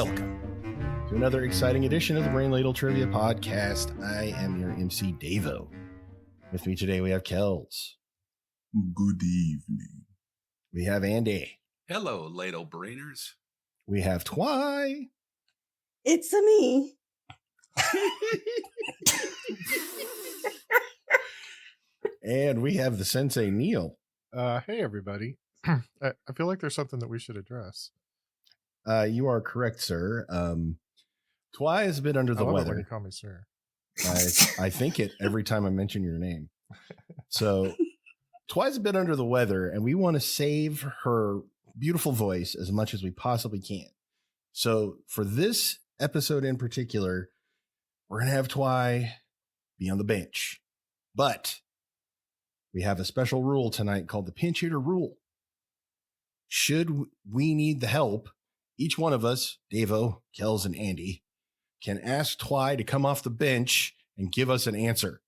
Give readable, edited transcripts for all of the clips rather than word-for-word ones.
welcome to another exciting edition of the Brain Ladle Trivia Podcast. I am your MC, Davo. With me today, we have Kells. Good evening. We have Andy. Hello, Ladle Brainers. We have Twy. It's a me. And we have the Sensei, Neil. Hey, everybody. I feel like there's something that we should address. You are correct, sir. Twy is a bit under the I love it weather. when you call me sir. I think it every time I mention your name. So Twy's a bit under the weather, and we want to save her beautiful voice as much as we possibly can. So for this episode in particular, we're going to have Twy be on the bench. But we have a special rule tonight called the pinch hitter rule. Should we need the help, each one of us, Davo, Kells, and Andy, can ask Twy to come off the bench and give us an answer.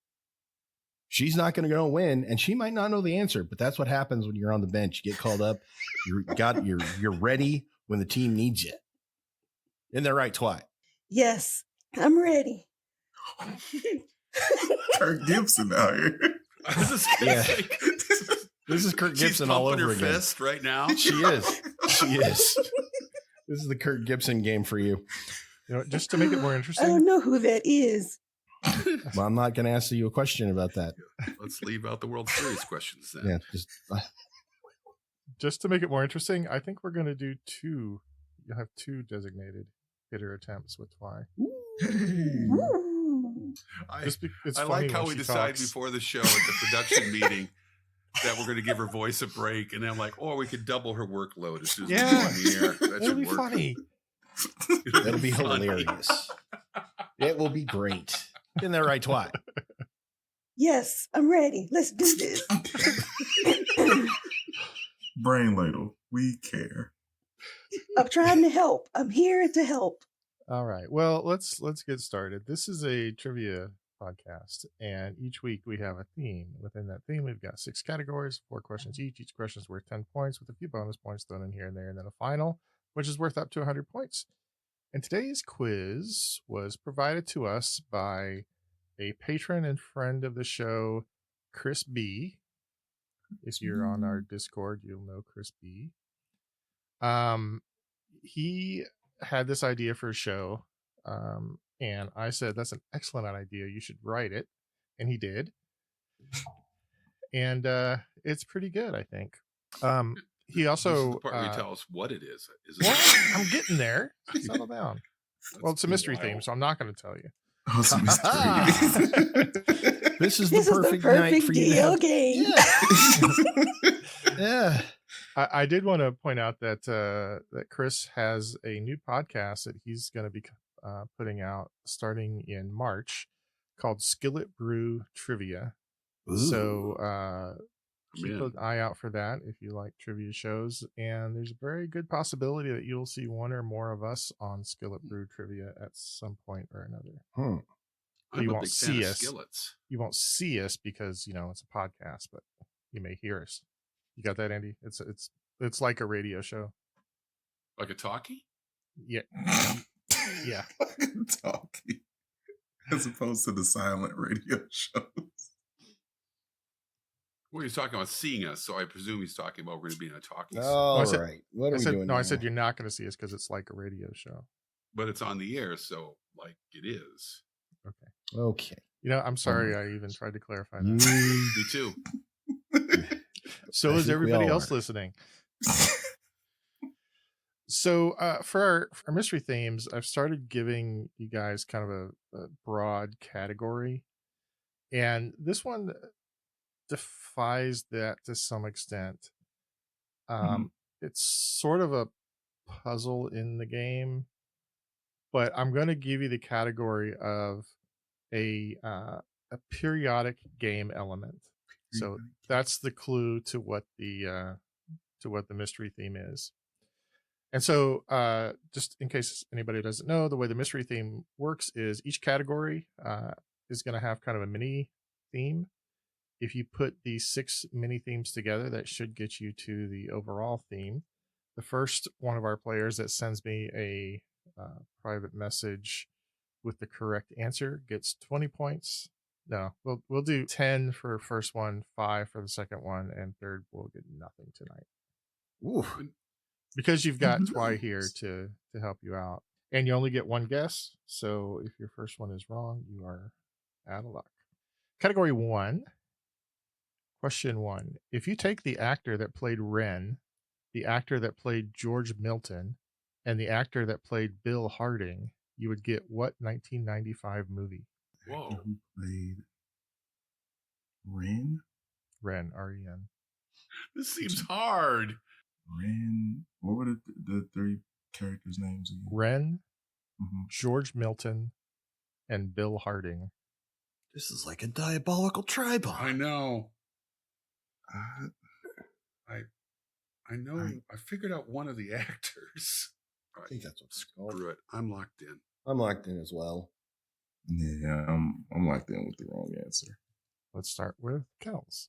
She's not going to go win, and she might not know the answer, but that's what happens when you're on the bench. You get called up, you're ready when the team needs you. Isn't that right, Twy? Yes, I'm ready. Kirk Gibson out here. I was just gonna Yeah. say, This is Kurt she's Gibson all pumping over her again. fist right now. She is. She is. This is the Kurt Gibson game for you. You know, just to make it more I don't interesting. know who that is. Well, I'm not going to ask you a question about that. Let's leave out the World Series questions then. Yeah, Just to make it more interesting, I think we're going to do two. You'll have two designated hitter attempts with Twy. Ooh. It's I funny like how when we she decided talks. before the show at the production meeting that we're going to give her voice a break, and then I'm like, oh, we could double her workload as soon as we go on the air. That It'll should be work. funny. that'll be Funny. hilarious. It will be great. Isn't that right, Twy? Yes, I'm ready. Let's do this. Brain Ladle, we care. I'm trying to help. I'm here to help. All right. Well, let's get started. This is a trivia podcast, and each week we have a theme. Within that theme, we've got 6 categories, 4 questions each. Each question is worth 10 points, with a few bonus points thrown in here and there, and then a final, which is worth up to 100 points. And today's quiz was provided to us by a patron and friend of the show, Chris B. If you're on our Discord, you'll know Chris B. He had this idea for a show, and I said, that's an excellent idea. You should write it. And he did. And it's pretty good, I think. He also... This is the part where you tell us what it is. Is Well, it? I'm getting there. Settle down. Well, it's a mystery theme, so I'm not going to tell you. Oh, it's a mystery. This is This the is the perfect night perfect for you to deal have. game. Yeah. I did want to point out that that Chris has a new podcast that he's going to be putting out starting in March called Skillet Brew Trivia. So keep Man. an eye out for that if you like trivia shows. And there's a very good possibility that you'll see one or more of us on Skillet Brew Trivia at some point or another. I'm You a won't big see fan of us. skillets. You won't see us because, you know, it's a podcast, but you may hear us. You got that, Andy? It's like a radio show. Like a talkie? Yeah. Yeah. Talking. As opposed to the silent radio shows. Well, he's talking about seeing us, so I presume he's talking about we're going to be in a talkie. All I said- right. What are I we said, doing no, now? I said you're not going to see us because it's like a radio show. But it's on the air, so like it is. Okay. You know, I'm sorry I even tried to clarify that. Me too. So I is think we everybody all else are. listening. So for our mystery themes, I've started giving you guys kind of a broad category. And this one defies that to some extent. It's sort of a puzzle in the game, but I'm going to give you the category of a periodic game element. So that's the clue to what the mystery theme is. And so, just in case anybody doesn't know, the way the mystery theme works is each category is going to have kind of a mini theme. If you put these 6 mini themes together, that should get you to the overall theme. The first one of our players that sends me a private message with the correct answer gets 20 points. No, we'll do 10 for first one, 5 for the second one, and third will get nothing tonight Ooh. because you've got Twy here to help you out, and you only get one guess. So if your first one is wrong, you are out of luck. Category 1, question 1: if you take the actor that played Ren, the actor that played George Milton, and the actor that played Bill Harding, you would get what 1995 movie? Whoa. Who played Ren? Ren, R-E-N. This seems hard. Ren. What were the three characters' names again? Ren, Mm-hmm. George Milton, and Bill Harding. This is like a diabolical tribal. I know. I know. I figured out one of the actors. I think that's what it's called. Screw it. I'm locked in. I'm locked in as well. Yeah, I'm locked in with the wrong answer. Let's start with Kells.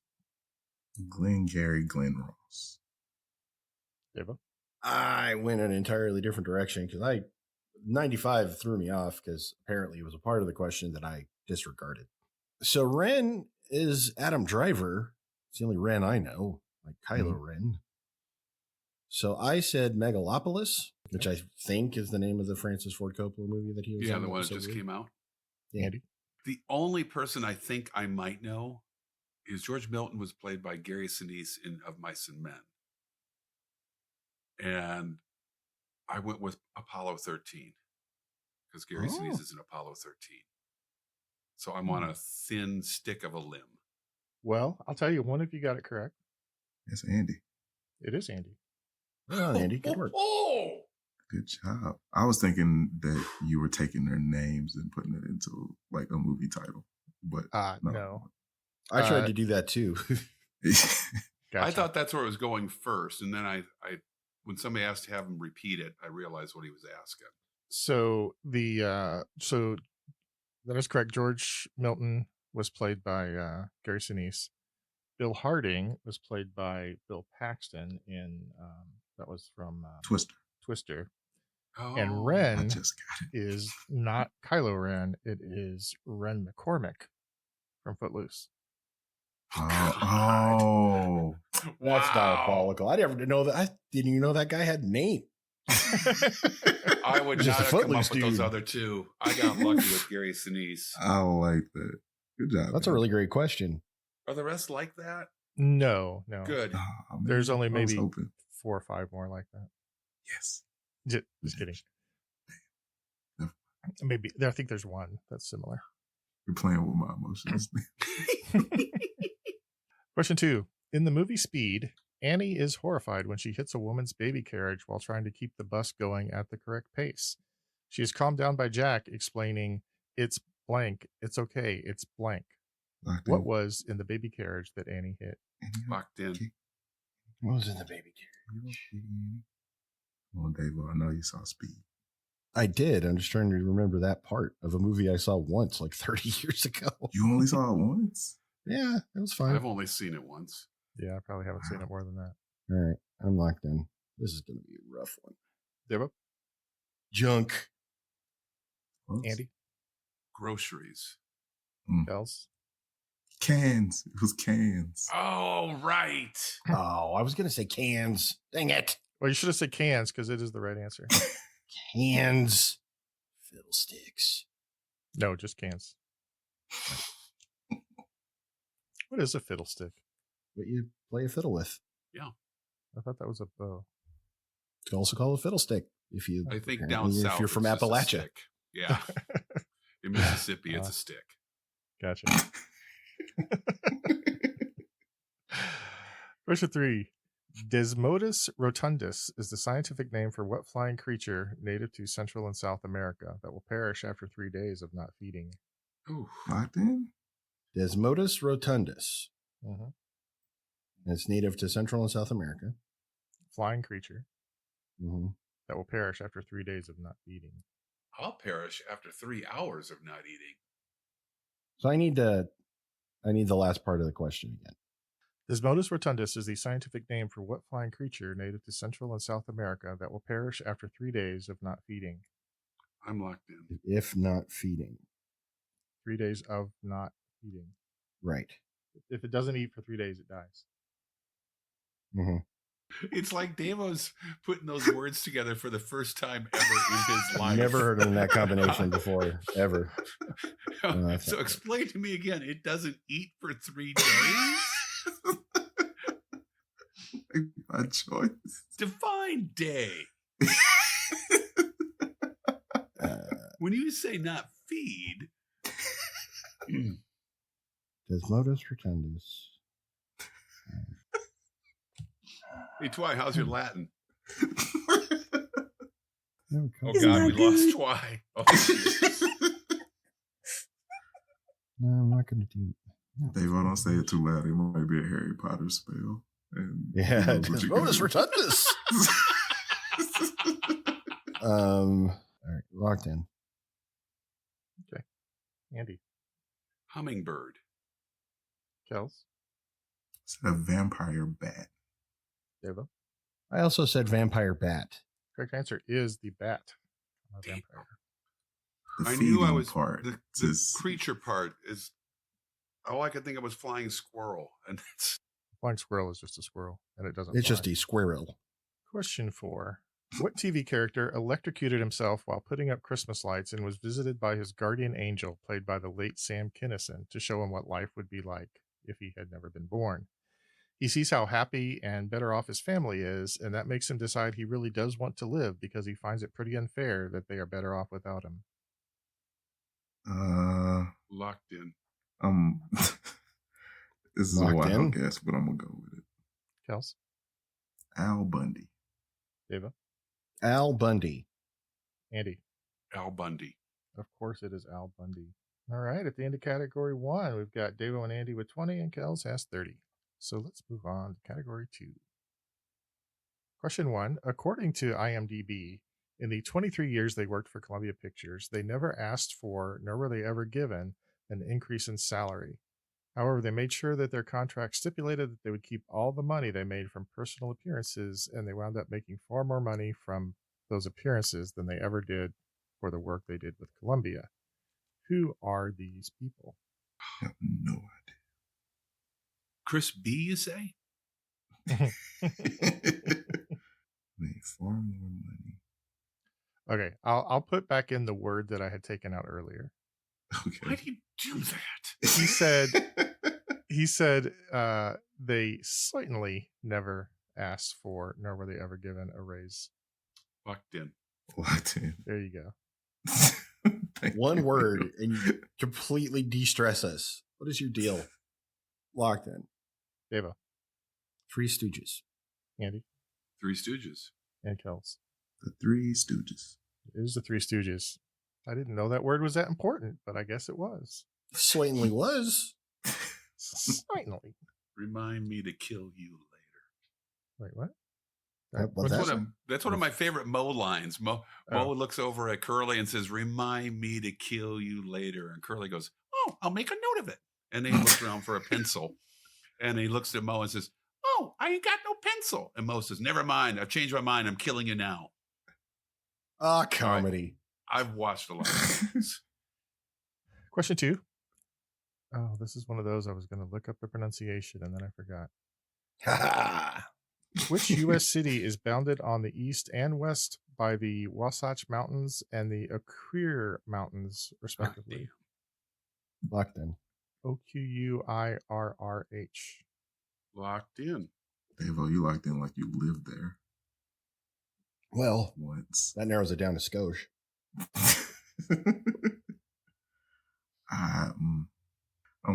Glengarry Glen Ross. Deva. I went an entirely different direction because 95 threw me off because apparently it was a part of the question that I disregarded. So Ren is Adam Driver. It's the only Ren I know, like Kylo Ren. So I said Megalopolis, which I think is the name of the Francis Ford Coppola movie that he was in. Yeah, the one that So just weird. came out. Andy. The only person I think I might know is George Milton was played by Gary Sinise in Of Mice and Men. And I went with Apollo 13 because Gary Sinise is in Apollo 13. So I'm on a thin stick of a limb. Well, I'll tell you, one of you got it correct. It's Andy. It is Andy. Right on, Andy. Good work. Oh! Good job. I was thinking that you were taking their names and putting it into like a movie title, but No. I tried to do that too. Gotcha. I thought that's where it was going first. And then I when somebody asked to have him repeat it, I realized what he was asking. So so that is correct. George Milton was played by Gary Sinise. Bill Harding was played by Bill Paxton in that was from Twister. Oh, And I Ren just got it. is not Kylo Ren. It is Ren McCormick from Footloose. Oh, That's wow. diabolical. I never know that. I didn't even know that guy had a name. I would Just not a have come up Footloose with those dude. other two. I got lucky with Gary Sinise. I like that. Good job. That's a really great question. Are the rest like that? No. Good. Oh, man. There's only I was maybe hoping. 4 or 5 more like that. Yes. Just kidding. Maybe I think there's one that's similar. You're playing with my emotions. Question 2. In the movie Speed, Annie is horrified when she hits a woman's baby carriage while trying to keep the bus going at the correct pace. She is calmed down by Jack, explaining, "It's blank. It's okay. It's blank." Locked What in. was in the baby carriage that Annie hit? Locked in. What was in the baby carriage? Come on, Dave. I know you saw Speed. I did. I'm just trying to remember that part of a movie I saw once, like 30 years ago. You only saw it once? Yeah, it was fine. I've only seen it once. Yeah, I probably haven't seen it more than that. All right, I'm locked in. This is going to be a rough one. Deva, Junk. Close. Andy, Groceries. Bells. Cans. It was cans. Oh, right. Oh, I was going to say cans. Dang it. Well, you should have said cans because it is the right answer. Cans. Fiddlesticks. No, just cans. What is a fiddlestick? What you play a fiddle with. I thought that was a bow. You can also call it a fiddlestick if you. I think apparently down south. if you're from it's just a Appalachia. stick. Yeah. In Mississippi, it's a stick. Gotcha. Question 3. Desmodus rotundus is the scientific name for what flying creature native to Central and South America that will perish after 3 days of not feeding? Ooh. Locked in? Desmodus rotundus. Mhm. It's native to Central and South America. Flying creature Mm-hmm. that will perish after 3 days of not feeding. I'll perish after 3 hours of not eating. So I need the last part of the question again. Desmodus rotundus is the scientific name for what flying creature native to Central and South America that will perish after 3 days of not feeding? I'm locked in. If not feeding. 3 days of not eating. Right. If it doesn't eat for 3 days, it dies. Mm-hmm. It's like Davo's putting those words together for the first time ever in his life. Never heard of that combination before, ever. No, So explain to me again. It doesn't eat for 3 days? My choice. Define day. When you say not feed, Desmodus rotundus. hey, Twy, how's your Latin? No, Oh, Isn't God, we that lost good? Twy. Oh, Jesus. no, I'm not going to do. No. Dave, I don't say it too loud. It might be a Harry Potter spell. And Yeah, who knows what you can Desmodus do. rotundus. All right, locked in. Andy, Hummingbird. Kels, It's a vampire bat. Deva. I also said vampire bat. Correct answer is the bat. Not Damn. vampire. The I knew I feeding was part. the Just creature part is all I could think of was flying squirrel, and it's Flying squirrel is just a squirrel, and it doesn't. It's fly. just a squirrel. Question 4. What TV character electrocuted himself while putting up Christmas lights and was visited by his guardian angel, played by the late Sam Kinison, to show him what life would be like if he had never been born? He sees how happy and better off his family is, and that makes him decide he really does want to live because he finds it pretty unfair that they are better off without him. locked in. This is a Locked wild in? guess, but I'm gonna go with it. Kels, Al Bundy. Deva, Al Bundy. Andy. Al Bundy. Of course it is Al Bundy. All right, at the end of category 1, we've got Devo and Andy with 20 and Kels has 30. So let's move on to category 2. Question 1. According to IMDb, in the 23 years they worked for Columbia Pictures, they never asked for, nor were they ever given, an increase in salary. However, they made sure that their contract stipulated that they would keep all the money they made from personal appearances, and they wound up making far more money from those appearances than they ever did for the work they did with Columbia. Who are these people? I have no idea. Chris B, you say? Made far more money. Okay, I'll put back in the word that I had taken out earlier. Okay. Why do you do that? He said they certainly never asked for, nor were they ever given a raise. Locked in. Locked in. There you go. Thank One you. word, and you completely de-stress us. What is your deal? Locked in. Deva, Three Stooges. Andy, Three Stooges. and Kels. The Three Stooges. It is the Three Stooges. I didn't know that word was that important, but I guess it was. Certainly was. Certainly. Remind me to kill you later. Wait, what? What's That's, that? that's one of my favorite Mo lines. Mo looks over at Curly and says, "Remind me to kill you later." And Curly goes, "Oh, I'll make a note of it." And then he looks around for a pencil. And he looks at Mo and says, "Oh, I ain't got no pencil." And Mo says, "Never mind. I've changed my mind. I'm killing you now." Ah, comedy. I've watched a lot of things. Question 2. Oh, this is one of those I was going to look up the pronunciation and then I forgot. Ha ha. Which U.S. city is bounded on the east and west by the Wasatch Mountains and the Oquirrh Mountains, respectively? Locked in. Oquirrh. Locked in. Davo, you locked in like you lived there Well, once. that narrows it down to Skosh. I'm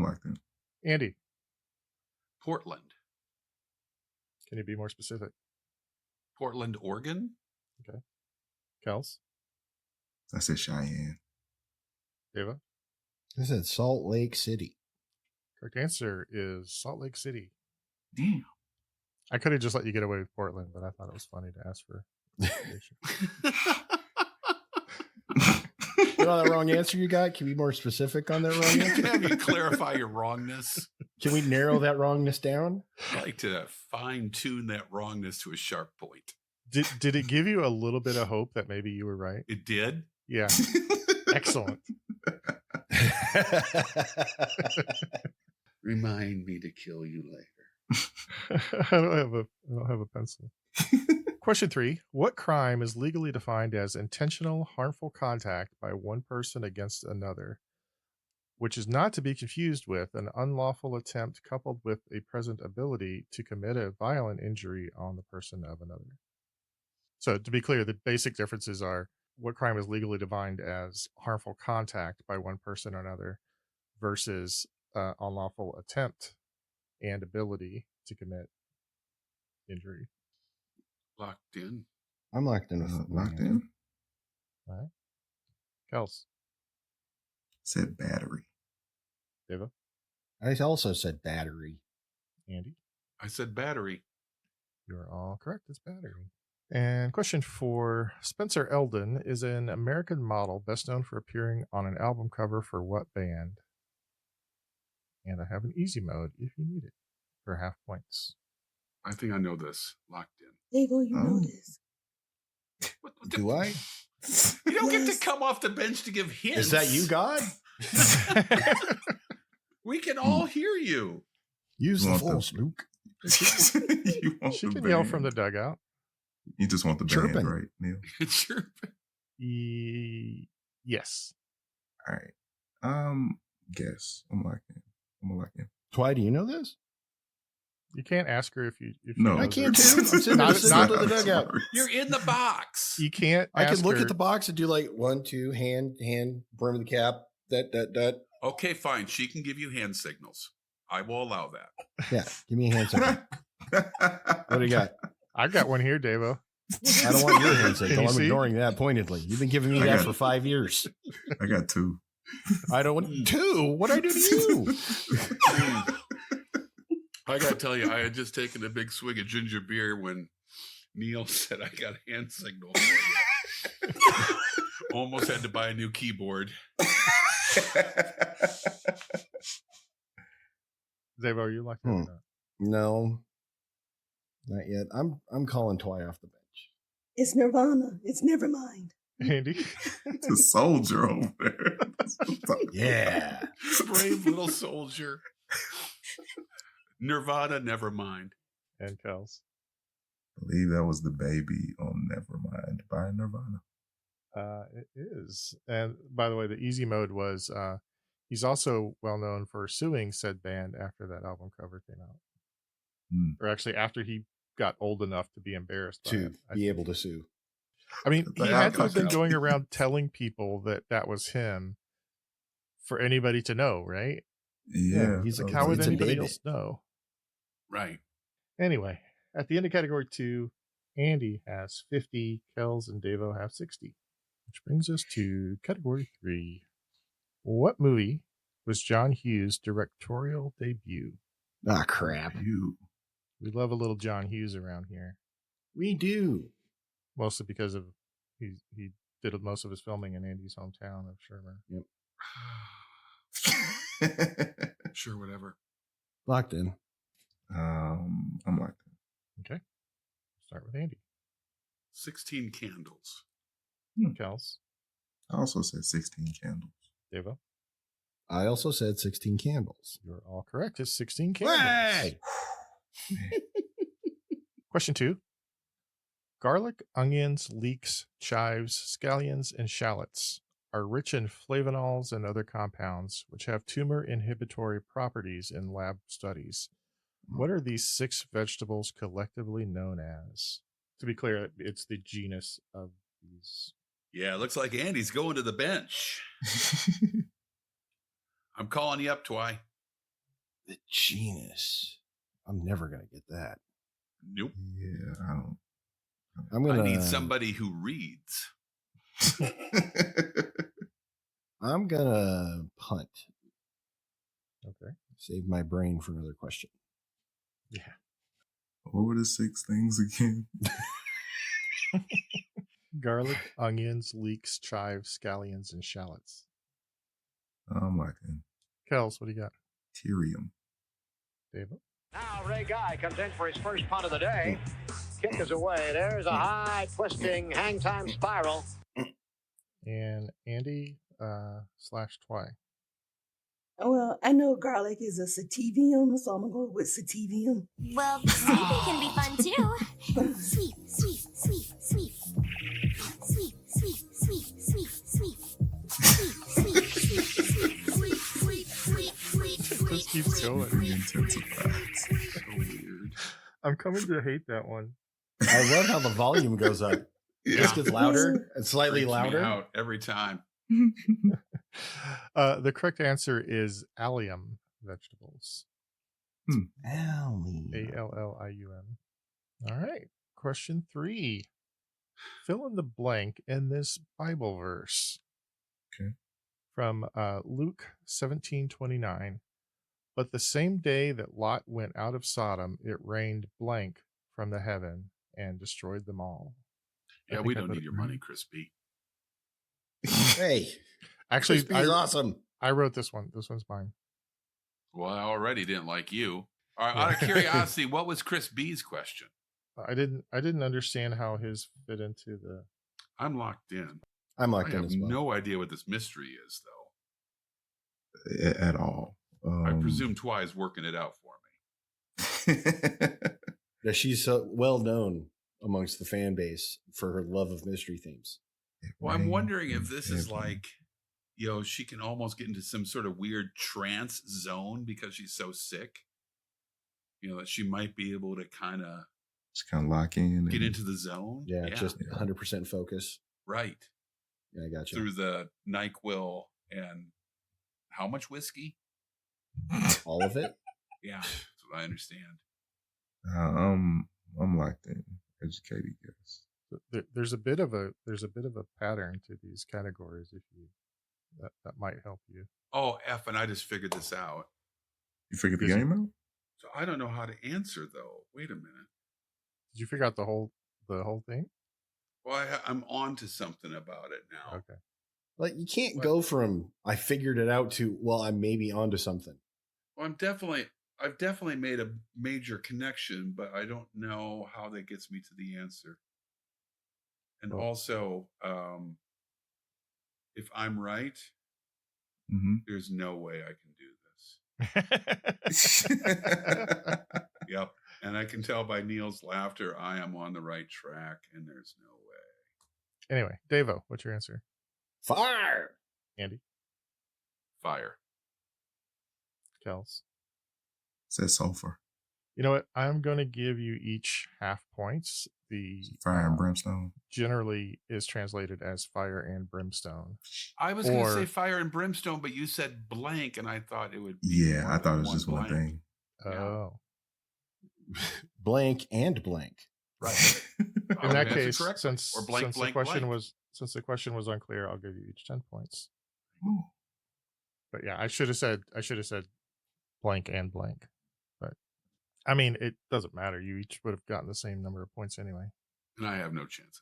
locked in. Andy, Portland. can you be more specific? Portland, Oregon. Kels, I said Cheyenne. Deva. I said Salt Lake City. Correct answer is Salt Lake City. Damn. I could have just let you get away with Portland, but I thought it was funny to ask for clarification. You know that wrong answer you got? Can we be more specific on that wrong Can answer? I have you clarify your wrongness? Can we narrow that wrongness down? I like to fine tune that wrongness to a sharp point. Did it give you a little bit of hope that maybe you were right? It did. Yeah. Excellent. Remind me to kill you later. I don't have a pencil. Question 3. What crime is legally defined as intentional harmful contact by one person against another, which is not to be confused with an unlawful attempt coupled with a present ability to commit a violent injury on the person of another? So to be clear, the basic differences are what crime is legally defined as harmful contact by one person or another versus unlawful attempt and ability to commit injury. Locked in. I'm locked in with Locked mine. in. All right. Kels, Said battery. Deva, I also said battery. Andy. I said battery. You're all correct. It's battery. And question 4. Spencer Eldon is an American model best known for appearing on an album cover for what band? And I have an easy mode if you need it for half points. I think I know this. Locked in. Davo, you know Oh. this. Do I? You don't get Yes. to come off the bench to give hints. Is that you, God? We can all hear you. Use You the want force, the- Luke. You want She the can yell band. from the dugout. You just want the Chirping. band, right, Neil? Sure. Yes. All right. Guess. I'm locked in. I'm gonna lock in. Twy, do you know this? You can't ask her if you. If No, she I knows can't it. too. I'm sitting Not- there not- to the dugout. You're in the box. You can't. I can ask look her- at the box and do like 1, 2, hand, brim of the cap, that. Okay, fine. She can give you hand signals. I will allow that. Yeah, give me a hand signal. What do you got? I got one here, Davo. I don't want your hand Can signal. you I'm see? ignoring that pointedly. You've been giving me I that got- for 5 years. I got 2. I don't want 2. What I do to you? I got to tell you, I had just taken a big swig of ginger beer when Neil said I got a hand signal. For you. Almost had to buy a new keyboard. Davo, are you locked in or not? No, not yet. I'm calling Twy off the bench. It's Nirvana. It's Nevermind. Andy? It's a soldier over there. Yeah. Brave little soldier. Nirvana, never mind. And Kels. I believe that was the baby on Nevermind by Nirvana. It is. And by the way, the easy mode was he's also well known for suing said band after that album cover came out. Hmm. Or actually after he got old enough to be embarrassed by To it. be able to sue. I mean, he But had to I- have been I- going around telling people that that was him for anybody to know, right? Yeah. he's a that How was would It's a anybody baby. else know? Right. Anyway, at the end of category 2, Andy has 50, Kels and Davo have 60. Which brings us to category 3. What movie was John Hughes' directorial debut? Ah, crap. You. We love a little John Hughes around here, We do. mostly because of he did most of his filming in Andy's hometown of Shermer. Sure, whatever. Locked in. I'm locked in. Okay, start with Andy. 16 candles. Kels, I also said 16 candles. Davo, I also said 16 candles. you're all correct. It's 16 candles. Hey! Question 2. Garlic, onions, leeks, chives, scallions, and shallots are rich in flavonols and other compounds which have tumor inhibitory properties in lab studies. What are these 6 vegetables collectively known as? To be clear, it's the genus of these. Yeah, it looks like Andy's going to the bench. I'm calling you up, Twy. The genus. I'm never going to get that. Nope. Yeah, I don't. I'm going I to need somebody who reads. I'm going to punt. Okay. Save my brain for another question. Yeah. What were the 6 things again? Garlic, onions, leeks, chives, scallions, and shallots. I'm locked in. Kels, what do you got? Tyrium. David? Now Ray Guy comes in for his first punt of the day. Kick is away. There's a high twisting hang time spiral. And Andy slash Twy. Oh, well, I know garlic is a sativum, so I'm going to go with sativum. Well, sleeping can be fun too. Sweet, sweet, sweet, sweet. Sweet, sweet, sweet, sweet, sweet. Sweet, sweet, sweet, sweet, sweet, sweet, sweet, sweet. This keeps going. Intensifies. So weird. I'm coming to hate that one. I love how the volume goes up. It just gets louder and slightly Freaks me louder. out every time. The correct answer is allium vegetables. Allium. Allium. All right. Question 3. Fill in the blank in this Bible verse. Okay. From Luke 17:29. But the same day that Lot went out of Sodom, it rained blank from the heaven and destroyed them all. Yeah, we don't need your money, Crispy. Hey, Actually, Crispy's awesome. I wrote this one. This one's mine. Well, I already didn't like you. All right, out of curiosity, what was Chris B's question? I didn't understand how his fit into the. I'm locked in. I'm I locked in have as well. no idea what this mystery is, though. At all. I presume Twy is working it out for me. Yeah, she's so well known amongst the fan base for her love of mystery themes. Well, I'm wondering if this is like, she can almost get into some sort of weird trance zone because she's so sick. That she might be able to kind of Just kind of lock in. get into the zone. Yeah, just 100% focus. right Yeah, I got you. through the NyQuil and how much whiskey? All of it? Yeah, that's what I understand. I'm locked in. Educated guess. There's a bit of a pattern to these categories. If you that might help you. Oh, F, and I just figured this out. You figured the Is it- game out? So I don't know how to answer though. Wait a minute. Did you figure out the whole thing? Well, I'm on to something about it now. Okay. Like, you can't What? go from I figured it out to, well, I'm maybe onto something. Well, I've definitely made a major connection, but I don't know how that gets me to the answer. And Oh. also, if I'm right, Mm-hmm. there's no way I can do this. Yep. And I can tell by Neil's laughter, I am on the right track, and there's no way. Anyway, Davo, what's your answer? Fire! Andy, Fire. Kels. Says sulfur. You know what? I'm going to give you each half points. The Fire and brimstone. generally is translated as fire and brimstone. I was going to Or- say fire and brimstone, but you said blank, and I thought it would be. Yeah, more I thought than it was just one blank. thing. Yeah. Oh, Blank and blank. Right. in that Answer case, correctly. since Or blank, since blank, the question blank. was unclear, I'll give you each 10 points. Ooh. But yeah, I should have said blank and blank. But I mean, it doesn't matter. You each would have gotten the same number of points anyway. And I have no chance.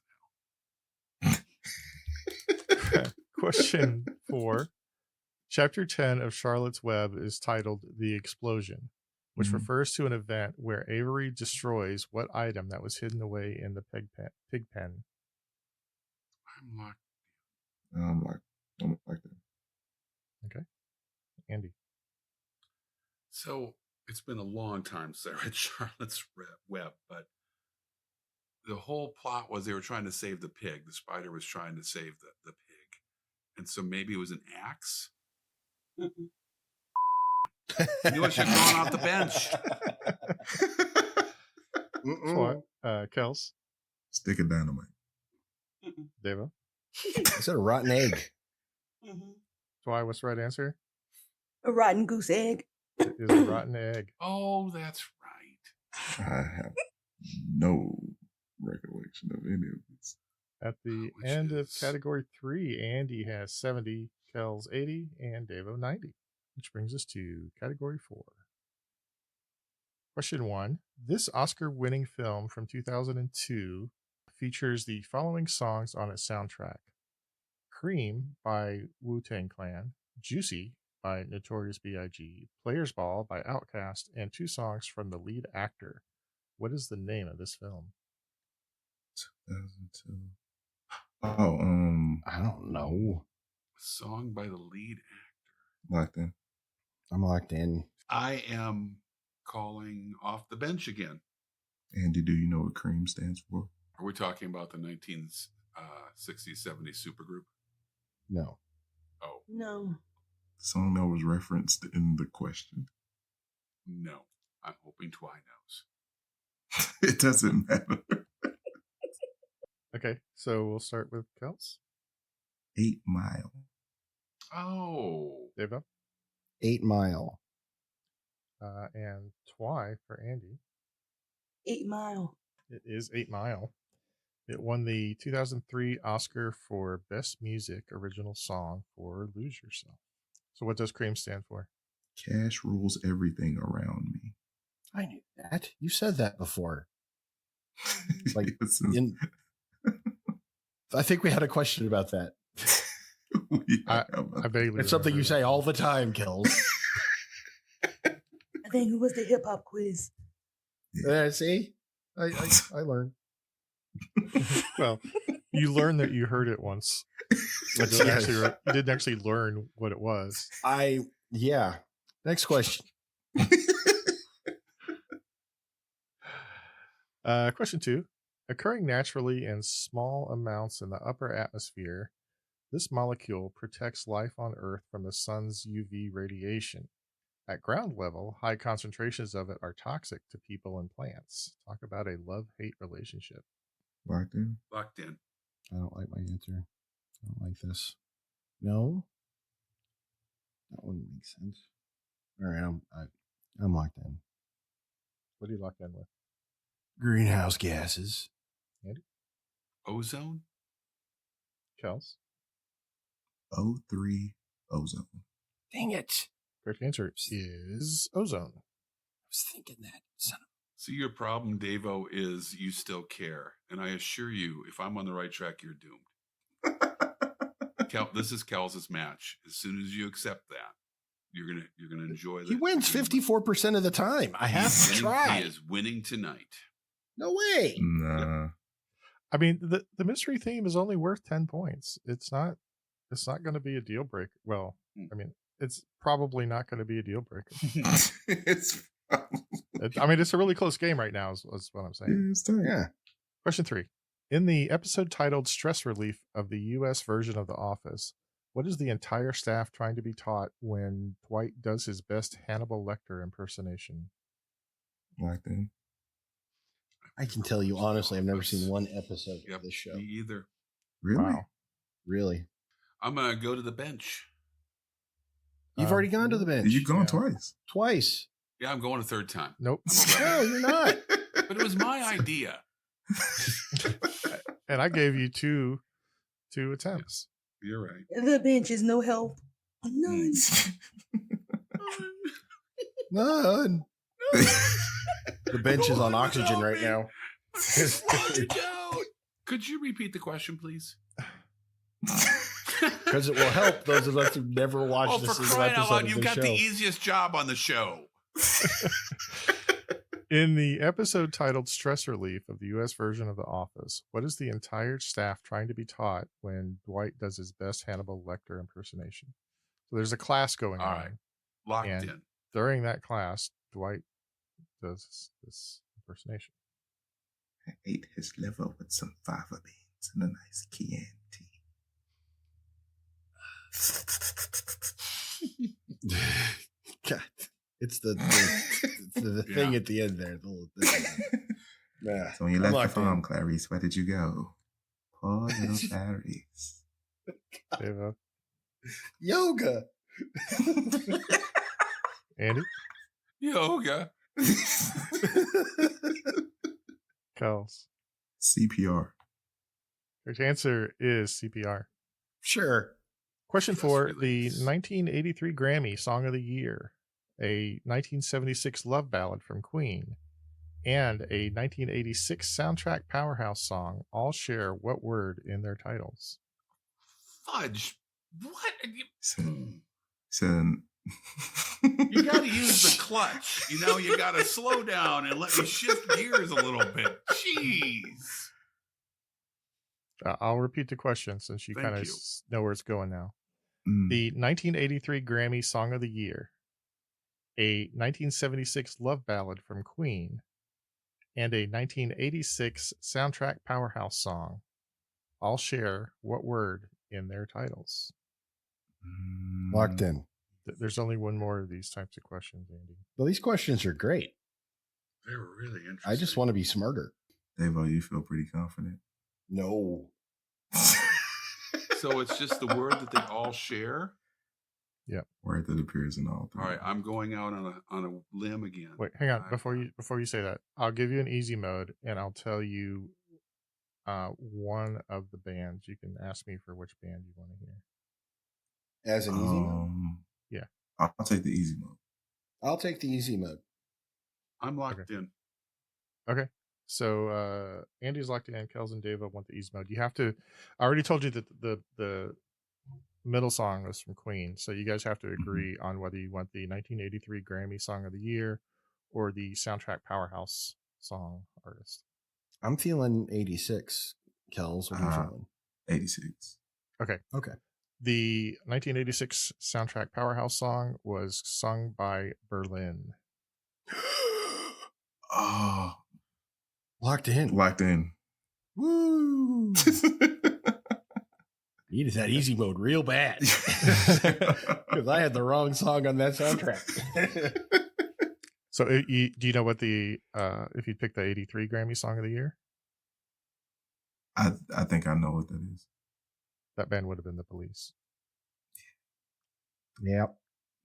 Question 4. Chapter 10 of Charlotte's Web is titled The Explosion, which Mhm. refers to an event where Avery destroys what item that was hidden away in the pig pen. I'm locked. I'm like that. Andy. So it's been a long time since I read Charlotte's Web, but the whole plot was they were trying to save the pig. The spider was trying to save the pig. And so maybe it was an axe. Mm-mm. I knew I should have gone off the bench. What? Kels, Stick of dynamite. Mm-mm. Deva. Is that a rotten egg? Mhm. Twy, what's the right answer? A rotten goose egg. It is a rotten egg. Oh, that's right. I have no recollection of any of this. At the Which end of is- category 3, Andy has 70, Kels 80, and Davo 90, which brings us to category 4. Question 1. This Oscar-winning film from 2002 features the following songs on its soundtrack: Cream by Wu-Tang Clan, Juicy by Notorious B.I.G., Players Ball by Outkast, and 2 songs from the lead actor. What is the name of this film? 2002. Oh, I don't know. Song by the lead actor. locked in. I'm locked in. I am calling off the bench again. Andy, do you know what CREAM stands for? Are we talking about the 1960s, 70s supergroup? No. Oh, No. The song that was referenced in the question. no. I'm hoping Twy knows. It doesn't matter. Okay, so we'll start with Kels. 8 Mile. Oh, Deva, 8 Mile. and Twy for Andy. 8 Mile. It is 8 Mile. It won the 2003 Oscar for Best Music Original Song for Lose Yourself. So what does CREAM stand for? Cash rules everything around me. I knew that. You said that before. Like, Yes, I think we had a question about that. I vaguely It's something you remember say that. all the time, Kills. I think it was the hip hop quiz. See? I learned. Well, you learned that you heard it once. You didn't actually learn what it was. Yeah. Next question. Question 2. Occurring naturally in small amounts in the upper atmosphere, this molecule protects life on Earth from the sun's UV radiation. At ground level, high concentrations of it are toxic to people and plants. Talk about a love-hate relationship. Locked in. locked in. I don't like my answer. I don't like this. No? That wouldn't make sense. All right, I'm locked in. What are you locked in with? Greenhouse gases. Ozone? Kels? O3 ozone. Dang it. Correct answer is ozone. I was thinking that. Son of See, your problem, Davo, is you still care. And I assure you, if I'm on the right track, you're doomed. This is Kels' match. As soon as you accept that, you're gonna enjoy He wins 54% of the time. I have to try. He is winning tonight. No way. Nah. I mean, the mystery theme is only worth 10 points. It's not going to be a deal breaker. Well, I mean, it's probably not going to be a deal breaker. It's I mean, it's a really close game right now, is what I'm saying. it's time. Yeah. Question 3. In the episode titled Stress Relief of the U.S. version of The Office, what is the entire staff trying to be taught when Dwight does his best Hannibal Lecter impersonation? Locked in. I can tell you honestly, I've never seen one episode Yep, of this show. me either. Really? Wow. Really? I'm gonna go to the bench. You've already gone to the bench. You've gone twice. Twice. Yeah, I'm going a third time. Nope. No, you're not. But it was my idea. And I gave you two attempts. You're right. The bench is no help. None. None. The bench is on oxygen right now. Could you repeat the question, please? Because it will help those of us who've never watched Oh, a for single crying out episode loud, of you this got show. the easiest job on the show. In the episode titled Stress Relief of the U.S. version of The Office, what is the entire staff trying to be taught when Dwight does his best Hannibal Lecter impersonation? So there's a class going All on. right. Locked And in. during that class, Dwight does this impersonation. I ate his liver with some fava beans and a nice Chianti. God, it's the thing at the end there. Nah, So when you I'm left the locked in. farm, Clarice, where did you go? Poor little Clarice. Deva, Yoga. Andy, Yoga. Kels. CPR. Correct answer is CPR. Sure. Question Stress 4. release. The 1983 Grammy Song of the Year, a 1976 love ballad from Queen, and a 1986 soundtrack powerhouse song all share what word in their titles? Fudge. What? So, You so got to use the clutch. You know, you got to slow down and let me shift gears a little bit. Jeez. I'll repeat the question since you Thank kind of you. know where it's going now. Mm. The 1983 Grammy Song of the Year, a 1976 love ballad from Queen, and a 1986 soundtrack powerhouse song all share what word in their titles? Locked in. There's only one more of these types of questions, Andy. Well, these questions are great. They're really interesting. I just want to be smarter. Devo, you feel pretty confident? No. So it's just the word that they all share. Word that appears in all three. All right, I'm going out on a limb again. Wait, hang on. Before you say that, I'll give you an easy mode, and I'll tell you one of the bands. You can ask me for which band you want to hear. As an easy mode? Yeah. I'll take the easy mode. I'll take the easy mode. I'm locked in. Okay. So Andy's locked in. Kels and Dava want the easy mode. You have to. I already told you that the middle song was from Queen, so you guys have to agree on whether you want the 1983 Grammy Song of the Year or the soundtrack powerhouse song artist. I'm feeling 86. Kels, what are you feeling? 86. Okay. Okay. The 1986 soundtrack powerhouse song was sung by Berlin. Oh, Locked in. locked in. Woo! Needed that easy mode real bad. Because I had the wrong song on that soundtrack. So do you know what the if you pick the 83 Grammy Song of the Year? I think I know what that is. That band would have been The Police. Yep.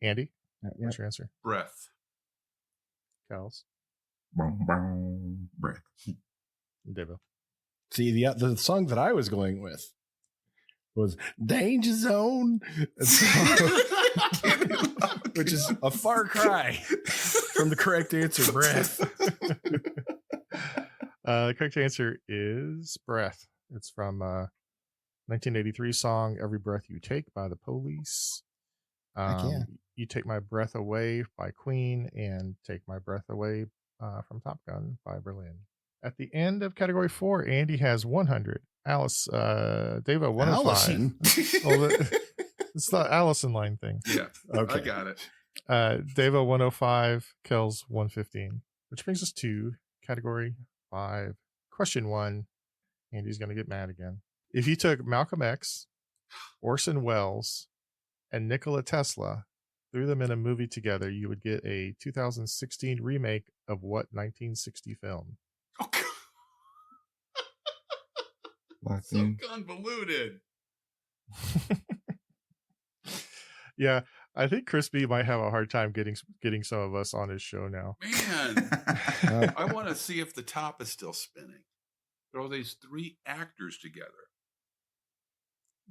Andy, Yep. what's your answer? Breath. Kels, Boom, boom, breath. Devo. See, the song that I was going with was Danger Zone, which is a far cry from the correct answer, Breath. The correct answer is Breath. It's from 1983 song Every Breath You Take by The Police. Yeah. You Take My Breath Away by Queen, and Take My Breath Away from Top Gun by Berlin. At the end of category 4, Andy has 100. Dava 105. Allison? Well, it's the Allison line thing. Yeah. Okay. I got it. Dava 105, Kels 115, which brings us to category 5. Question 1. Andy's going to get mad again. If you took Malcolm X, Orson Welles, and Nikola Tesla, threw them in a movie together, you would get a 2016 remake of what 1960 film? Oh, God. Locked So in. convoluted. Yeah, I think Chris B might have a hard time getting some of us on his show now. Man, I want to see if the top is still spinning. Throw these 3 actors together.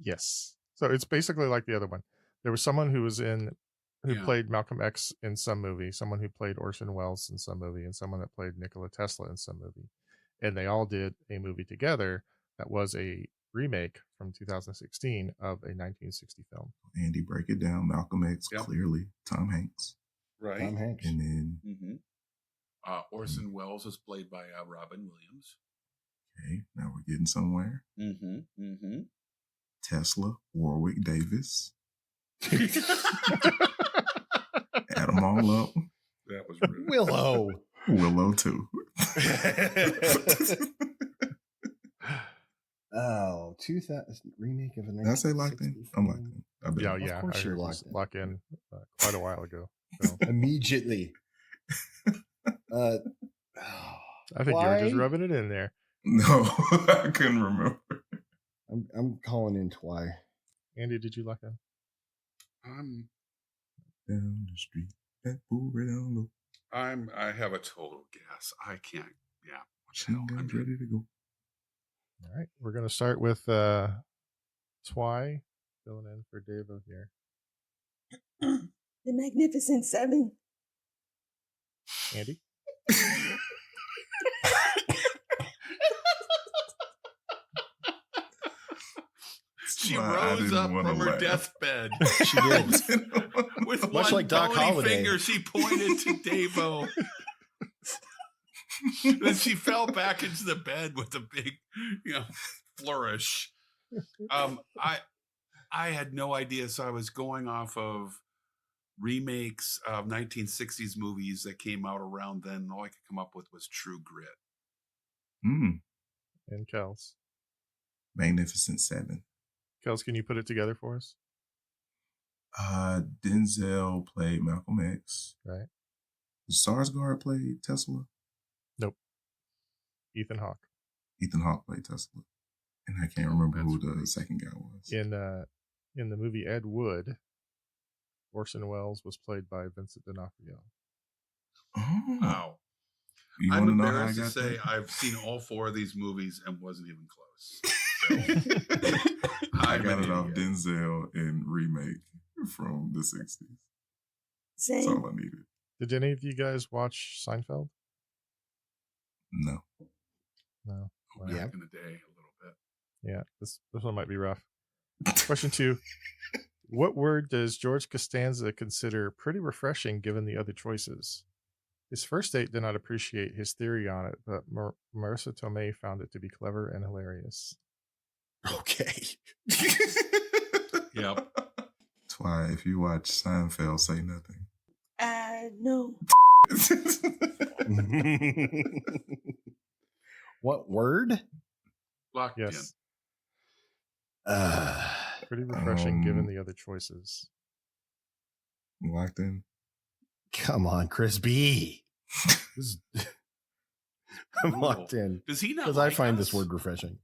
Yes. So it's basically like the other one. There was someone who Yeah. played Malcolm X in some movie, someone who played Orson Welles in some movie, and someone that played Nikola Tesla in some movie. And they all did a movie together that was a remake from 2016 of a 1960 film. Andy, break it down. Malcolm X, Yep. clearly Tom Hanks. Right. Tom Hanks. And then, Orson Welles is played by Robin Williams. okay, now we're getting somewhere. Tesla, Warwick Davis. Add them all up. That was rude. Willow. Willow, too. Oh, 2000 remake of a Did I say locked in? 1960 I'm locked film. in. I bet. Yeah, Of yeah. course I you're heard locked this in. lock in quite a while ago. So Immediately. I think you were just Why? rubbing it in there. No, I couldn't remember. I'm calling in Twy. Andy, did you lock in? I'm Down the street, that fool right down low. I have a total guess. I can't. Yeah. What the Machine hell? guns ready to go. All right. We're going to start with Twy filling in for Davo here. The Magnificent Seven. Andy? She I rose didn't up wanna from her laugh. deathbed. She did. With Much one like Doc bony Holliday. finger, she pointed to Davo. Then she fell back into the bed with a big, flourish. I had no idea, so I was going off of remakes of 1960s movies that came out around then. All I could come up with was True Grit. Mm. And Kels. Magnificent Seven. Kels, can you put it together for us? Denzel played Malcolm X. Right. Sarsgaard played Tesla. Nope. Ethan Hawke. Ethan Hawke played Tesla. And I can't remember That's who the right. second guy was. In the movie Ed Wood, Orson Welles was played by Vincent D'Onofrio. Oh. Wow. You I'm want to know how I embarrassed to got say that? I've seen all 4 of these movies and wasn't even close. So, I I'm got an it off idiot. Denzel in remake from the 60s. That's Same. all I needed. Did any of you guys watch Seinfeld? No. No. Wow. Yeah. Back in the day, a little bit. Yeah, this one might be rough. Question 2. What word does George Costanza consider pretty refreshing given the other choices? His first date did not appreciate his theory on it, but Marissa Tomei found it to be clever and hilarious. Okay. Yep. That's why if you watch Seinfeld, say nothing. No. What word? Locked Yes, Uh, pretty refreshing given the other choices. Locked in. come on, Chris B. This is- I'm Cool. locked in in. Does he not? because Like I find us? this word refreshing.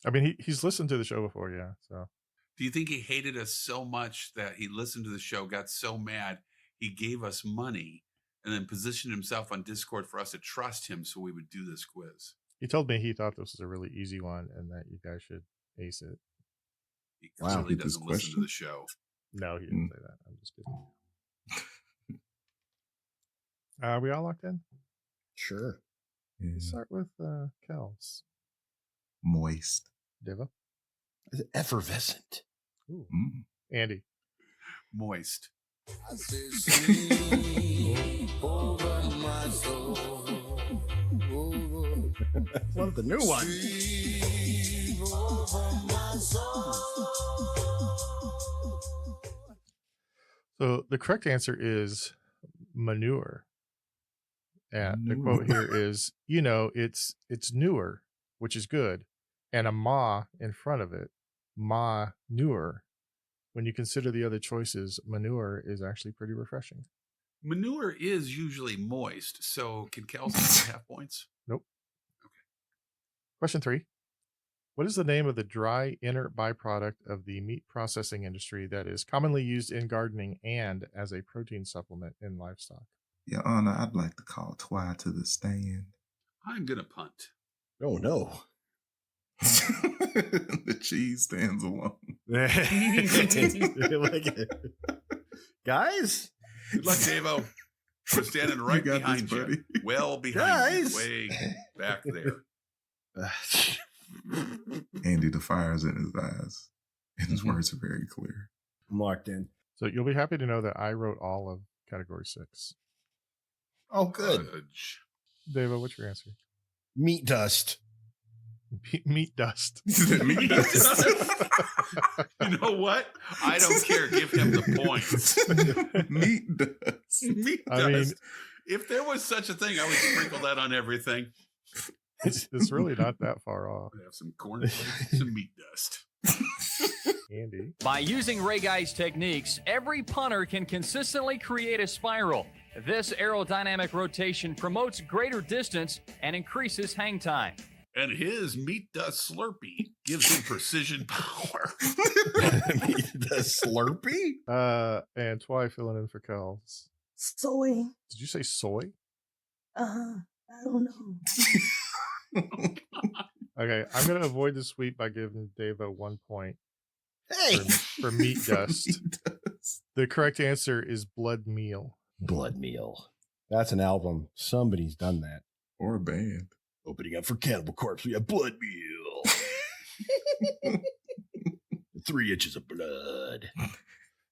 I mean, he's listened to the show before, yeah. So Do you think he hated us so much that he listened to the show, got so mad, he gave us money, and then positioned himself on Discord for us to trust him so we would do this quiz? he told me he thought this was a really easy one and that you guys should ace it. He Wow. clearly Get this doesn't listen to question? the show. No, he didn't say that. I'm just kidding. Are we all locked in? Sure. Yeah. Let's start with Kels. Moist. Deva. Is it effervescent? Ooh. Mm. Andy. Moist. Love the new one. So the correct answer is manure. And the quote here is, it's newer, which is good, and a ma in front of it, ma-nure. When you consider the other choices, manure is actually pretty refreshing. Manure is usually moist, so can Kelsey get half points? Nope. Okay. Question 3. What is the name of the dry inert byproduct of the meat processing industry that is commonly used in gardening and as a protein supplement in livestock? Your Honor, I'd like to call Twy to the stand. I'm going to punt. Oh no. The cheese stands alone. Like it. Guys, Good luck, Davo. We're standing right You got behind this, buddy. you. Well behind Guys. you. Way back there. Andy, the fire's in his eyes, and his words are very clear. I'm locked in. So you'll be happy to know that I wrote all of category 6. Oh, good. Fudge. Deva, what's your answer? Meat dust. Meat dust. Meat dust. You know what? I don't care. Give him the points. Meat dust. Meat I dust. mean- If there was such a thing, I would sprinkle that on everything. It's really not that far off. I'd have some cornflakes, some meat dust. Andy. By using Ray Guy's techniques, every punter can consistently create a spiral. This aerodynamic rotation promotes greater distance and increases hang time. And his meat dust Slurpee gives him precision power. Meat dust Slurpee? And Twy filling in for Kels. Soy. Did you say soy? I don't know. Okay, I'm going to avoid the sweep by giving Deva 1 point Hey. for meat dust. Meat dust. The correct answer is blood meal. Blood Meal. That's an album. Somebody's done that. Or a band. Opening up for Cannibal Corpse, we have Blood Meal. 3 inches of blood.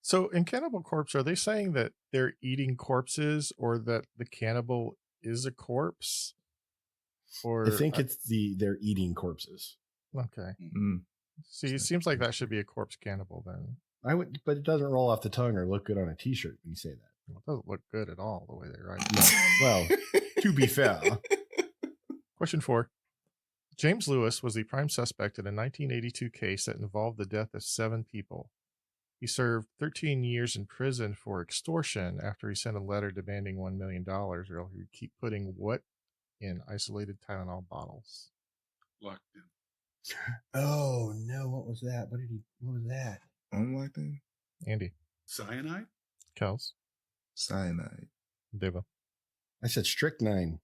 So in Cannibal Corpse, are they saying that they're eating corpses or that the cannibal is a corpse? Or I think it's they're eating corpses. okay. Mm. See, it seems like that should be a corpse cannibal then. But it doesn't roll off the tongue or look good on a T-shirt when you say that. Well, it doesn't look good at all the way they write it. Well, to be fair, Question 4. James Lewis was the prime suspect in a 1982 case that involved the death of 7 people. He served 13 years in prison for extortion after he sent a letter demanding $1 million, or he would keep putting what in isolated Tylenol bottles. Locked in. oh no, what was that? What was that? Unlocked in? Andy, Cyanide? Kels, Cyanide. Deva. I said strychnine.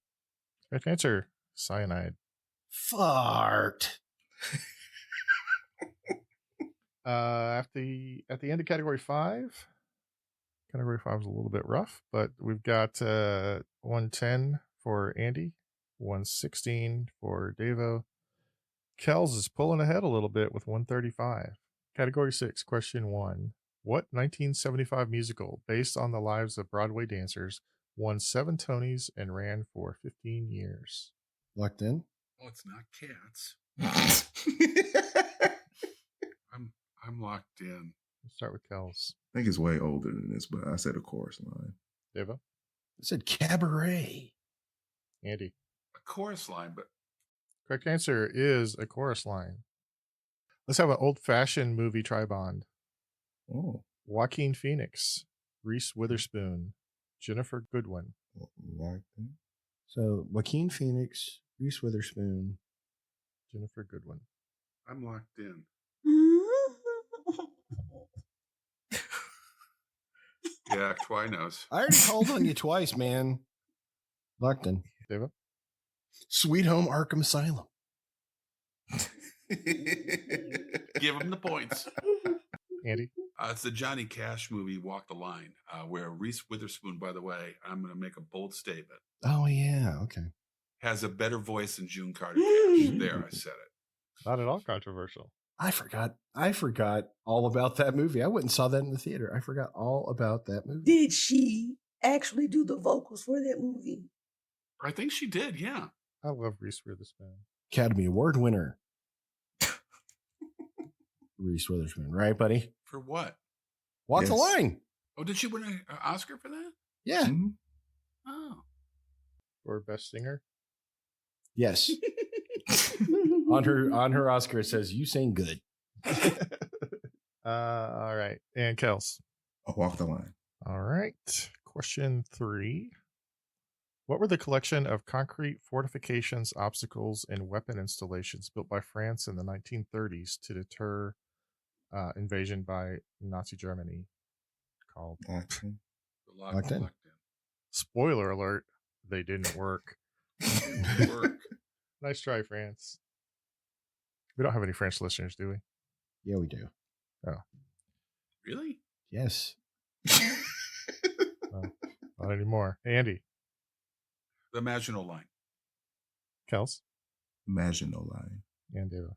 Correct answer, cyanide. Fart. At the end of category 5. Category 5 is a little bit rough, but we've got 110 for Andy, 116 for Devo. Kels is pulling ahead a little bit with 135. Category 6, question 1. What 1975 musical based on the lives of Broadway dancers won 7 Tonys and ran for 15 years? Locked in? Oh, it's not Cats. I'm locked in. Let's start with Kels. I think it's way older than this, but I said a chorus line. Deva, I said cabaret. Andy. A chorus line, but Correct answer is a chorus line. Let's have an old-fashioned movie tri-bond. Oh, Joaquin Phoenix, Reese Witherspoon, Jennifer Goodwin. locked in. So Joaquin Phoenix, Reese Witherspoon. Jennifer Goodwin. I'm locked in. Yeah, Twinos. I already called on you twice, man. Locked in. Deva, Sweet Home Arkham Asylum. Give him the points. Andy. It's the Johnny Cash movie, Walk the Line, where Reese Witherspoon, by the way, I'm going to make a bold statement, Oh yeah, okay. has a better voice than June Carter Cash. There, I said it. Not at all controversial. I forgot all about that movie. I went and saw that in the theater. I forgot all about that movie. Did she actually do the vocals for that movie? I think she did, yeah. I love Reese Witherspoon. Academy Award winner. Reese Witherspoon, right, buddy? For what? Walk the Yes. line. Oh, did she win an Oscar for that? Yeah. Mhm. Oh. For Best Singer. Yes. on her Oscar, it says you sing good. All right. And Kels. I'll walk the line. All right. Question 3. What were the collection of concrete fortifications, obstacles, and weapon installations built by France in the 1930s to deter invasion by Nazi Germany called? Locked in. Locked in. Spoiler alert, they didn't work. Work. Nice try, France. We don't have any French listeners, do we? Yeah, we do. Really? Yes. Not anymore. Andy. The Maginot Line. Kels. Maginot Line. And Deva.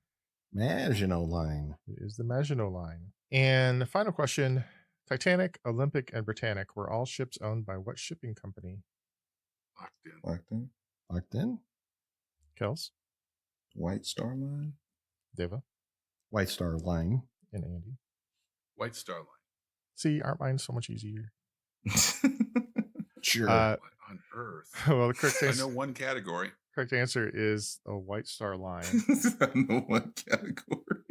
Maginot Line. It is the Maginot Line. And the final question. Titanic, Olympic, and Britannic were all ships owned by what shipping company? Locked in. Locked in. Locked in. Kels. White Star Line. Deva. White Star Line. And Andy. White Star Line. See, aren't mine so much easier? Sure. What on earth? Well, the correct I answer, know one category. correct answer is a White Star Line. I know one category.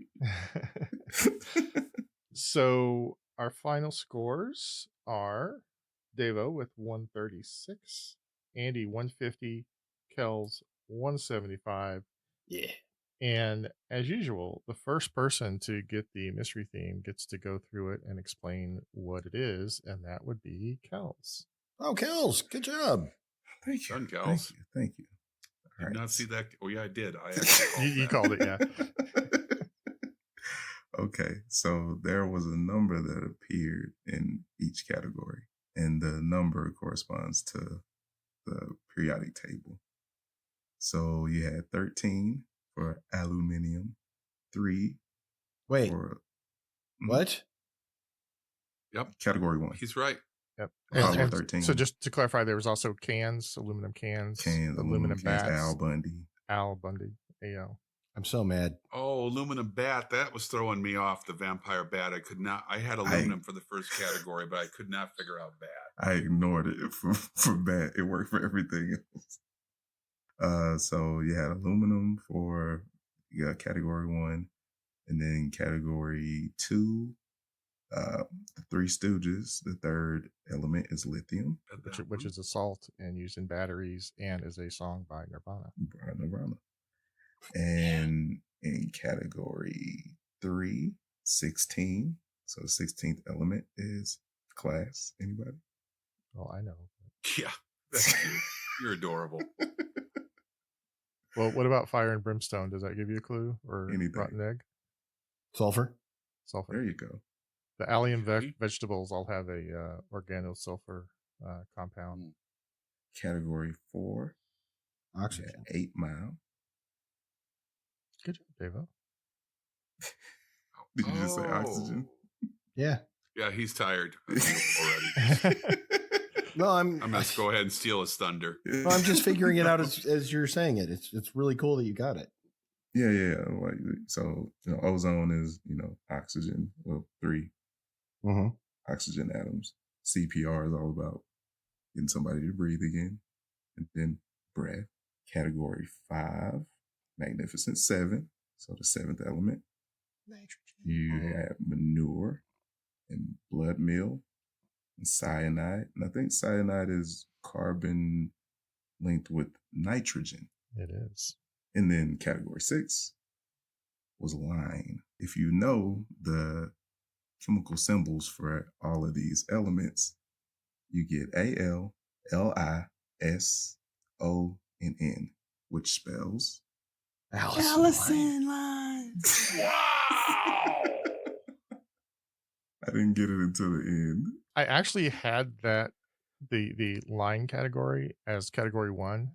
So our final scores are Devo with 136, Andy 150, Kels 175. yeah. And as usual, the first person to get the mystery theme gets to go through it and explain what it is, and that would be Kels. Oh, Kels, good job. Thank you. Done, Thank Kels. you. Thank you. Did All not right. see that. Oh, yeah, I did. I actually You called it, yeah. Okay, so there was a number that appeared in each category, and the number corresponds to the periodic table. So you had 13 for aluminium, 3 Wait, for what? Yep. category 1. He's right. Yep. Oh, And 13. so just to clarify, there was also cans, aluminum cans, Cans, aluminum cans, bats. Al Bundy, Al Bundy. AO. I'm so mad. Oh, aluminum bat. That was throwing me off. The vampire bat. I could not. I had aluminum for the first category, but I could not figure out bat. I ignored it for bat. It worked for everything else. So you had aluminum for category 1, and then category 2, the Three Stooges. The third element is lithium. Which is a salt and used in batteries and is a song by Nirvana. Nirvana. And in category 3, 16. So the 16th element is class. Anybody? Well, I know. Yeah, that's cute. You're adorable. Well, what about fire and brimstone? Does that give you a clue? Or Anything. rotten egg? Sulfur. Sulfur. There you go. The allium vegetables all have a organosulfur compound. Category 4, Oxygen. 8 Mile. Good job, Davo. Did you just say oxygen? Yeah. Yeah, he's tired already. No, I'm going to go ahead and steal his thunder. Well, I'm just figuring it out as you're saying it. It's really cool that you got it. Yeah. Like, so, ozone is, oxygen. Well, 3 oxygen atoms. CPR is all about getting somebody to breathe again. And then breath. Category 5, Magnificent 7. So the 7th element. Nitrogen. You have manure and blood meal and cyanide. And I think cyanide is carbon linked with nitrogen. It is. And then category 6 was line. If you know the chemical symbols for all of these elements, you get Al, Li, S, O, and N, which spells Allison lines. Wow! I didn't get it until the end. I actually had that the line category as category 1.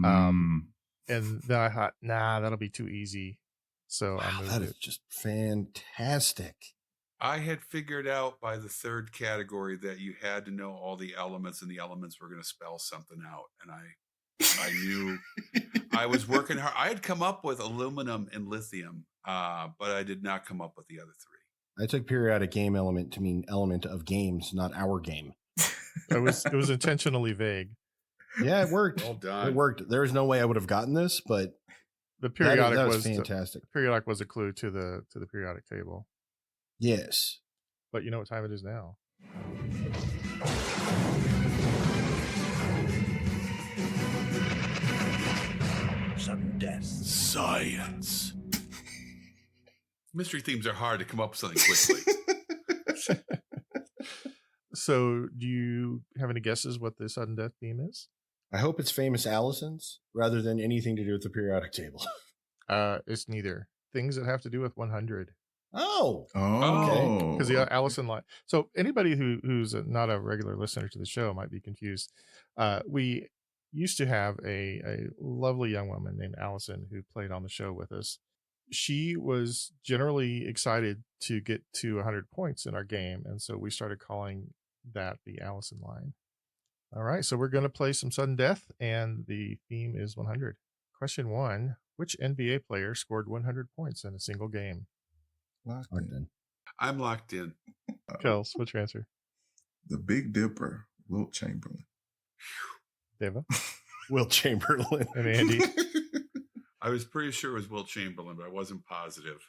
And then I thought, nah, that'll be too easy. So I moved That it. is just fantastic. I had figured out by the third category that you had to know all the elements, and the elements were going to spell something out. And I knew I was working hard. I had come up with aluminum and lithium, but I did not come up with the other 3. I took periodic game element to mean element of games, not our game. It was intentionally vague. Yeah, it worked. Well done. It worked. There was no way I would have gotten this, but The periodic that was was fantastic. The periodic was a clue to the periodic table. Yes. But you know what time it is now? Sudden death. Science. Mystery themes are hard to come up with something quickly. So, do you have any guesses what the sudden death theme is? I hope it's famous Allison's rather than anything to do with the periodic table. It's neither. Things that have to do with 100. Oh. Oh. Because the Allison line. So anybody who's not a regular listener to the show might be confused. We used to have a lovely young woman named Allison who played on the show with us. She was generally excited to get to 100 points in our game, and so we started calling that the Allison line. All right, so we're going to play some sudden death, and the theme is 100. Question 1: which NBA player scored 100 points in a single game? Locked Locked in. in. I'm locked in. Kels, what's your answer? The Big Dipper, Wilt Chamberlain. Deva Wilt Chamberlain. and Andy. I was pretty sure it was Wilt Chamberlain, but I wasn't positive.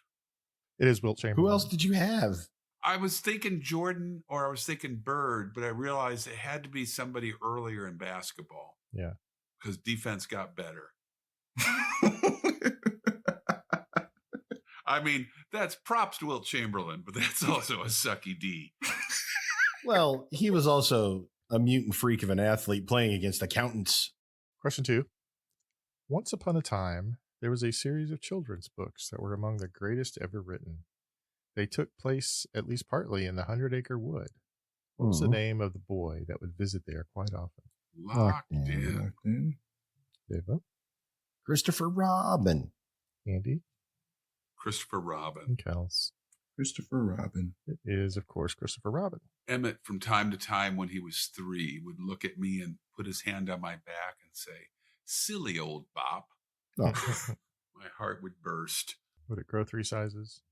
It is Wilt Chamberlain. Who else did you have? I was thinking Jordan or I was thinking Bird, but I realized it had to be somebody earlier in basketball. Yeah. Because defense got better. I mean, that's props to Wilt Chamberlain, but that's also a sucky D. Well, he was also a mutant freak of an athlete playing against accountants. Question 2. Once upon a time, there was a series of children's books that were among the greatest ever written. They took place, at least partly, in the 100-acre wood. What was the name of the boy that would visit there quite often? Locked in. Locked in. Deva, Christopher Robin. Andy, Christopher Robin. and Kels. Christopher Robin. It is, of course, Christopher Robin. Emmett, from time to time when he was 3, would look at me and put his hand on my back and say, "Silly old Bop." Oh. My heart would burst. Would it grow 3 sizes?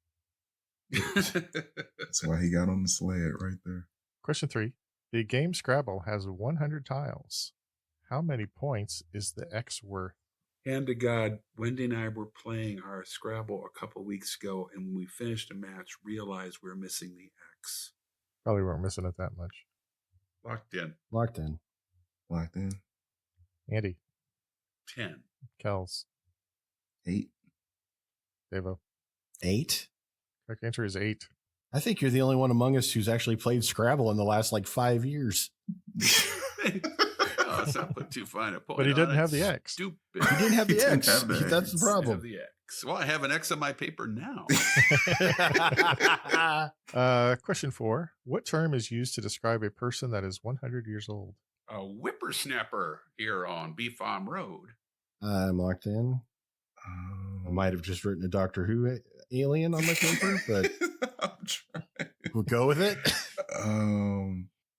That's why he got on the sled right there. Question 3. The game Scrabble has 100 tiles. How many points is the X worth? Hand to God, Wendy and I were playing our Scrabble a couple weeks ago, and when we finished a match, realized we were missing the X. Probably weren't missing it that much. Locked in. Locked in. Locked in. Andy, 10. Kels, 8. Devo. 8. Correct answer is 8. I think you're the only one among us who's actually played Scrabble in the last 5 years. Let's not put too fine a point. But he on didn't it. have the X. Stupid. He didn't have the He didn't X. have the That's the X. I problem. have the X. Well, I have an X on my paper now. Question 4. What term is used to describe a person that is 100 years old? A whippersnapper here on Bee Farm Road. I'm locked in. I might have just written a Doctor Who alien on my paper, but I'm trying. we'll go with it.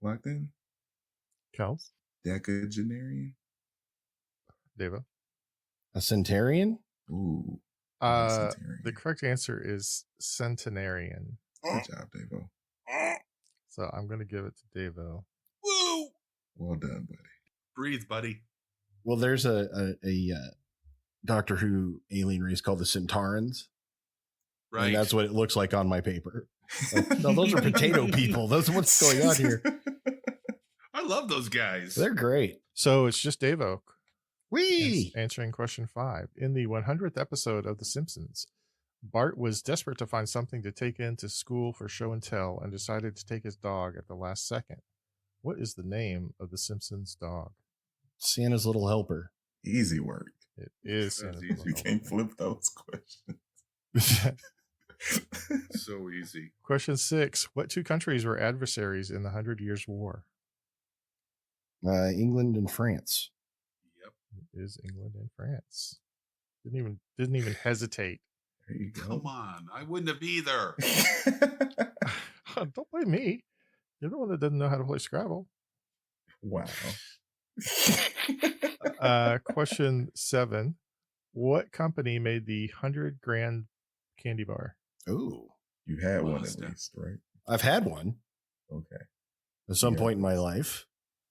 Locked in. Kels, Decagenarian. Devo. A centurion? Ooh. The correct answer is centenarian. Good job, Devo. So I'm going to give it to Devo. Woo! Well done, buddy. Breathe, buddy. Well, there's a Doctor Who alien race called the Centaurans. Right. And that's what it looks like on my paper. No, those are potato people. Those are what's going on here. I love those guys. They're great. So it's just Devo Whee! answering question 5. In the 100th episode of The Simpsons, Bart was desperate to find something to take into school for show and tell and decided to take his dog at the last second. What is the name of the Simpsons dog? Santa's Little Helper. Easy work. It is That's Santa's easy. Little You can't Helper. flip those questions. So easy. Question 6. What 2 countries were adversaries in the 100 Years' War? England and France. Yep. It is England and France. Didn't even hesitate. There you go. Come on. I wouldn't have either. Don't blame me. You're the one that doesn't know how to play Scrabble. Wow. Question 7. What company made the 100 grand candy bar? Ooh. You had one at Mazda. least, right? I've had one Okay. at some Yeah. point in my life.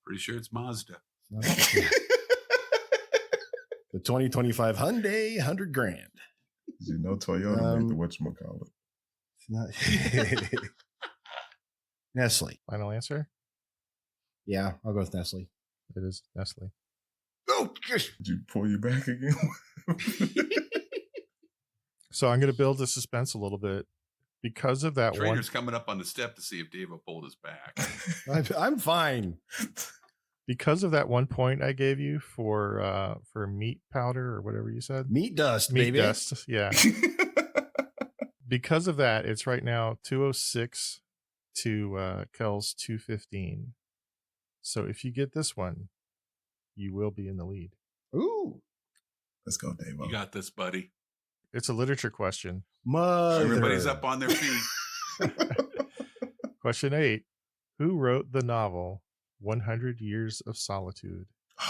Pretty sure it's Mazda. The 2025 Hyundai 100 grand. Did you know Toyota made the whatchamacallit? It's not Nestle. Final answer? Yeah, I'll go with Nestle. It is Nestle. Oh, Did you pull you back again? So I'm going to build the suspense a little bit. Because of that Trainer's coming up on the step to see if Dave pulled his back. I'm fine. Because of that 1 point I gave you for meat powder or whatever you said. Meat dust, Meat baby. dust, yeah. Because of that, it's right now 206 to Kel's 215. So if you get this one, you will be in the lead. Ooh. Let's go, Dave. You got this, buddy. It's a literature question. Mother. Everybody's up on their feet. Question 8. Who wrote the novel 100 Years of Solitude?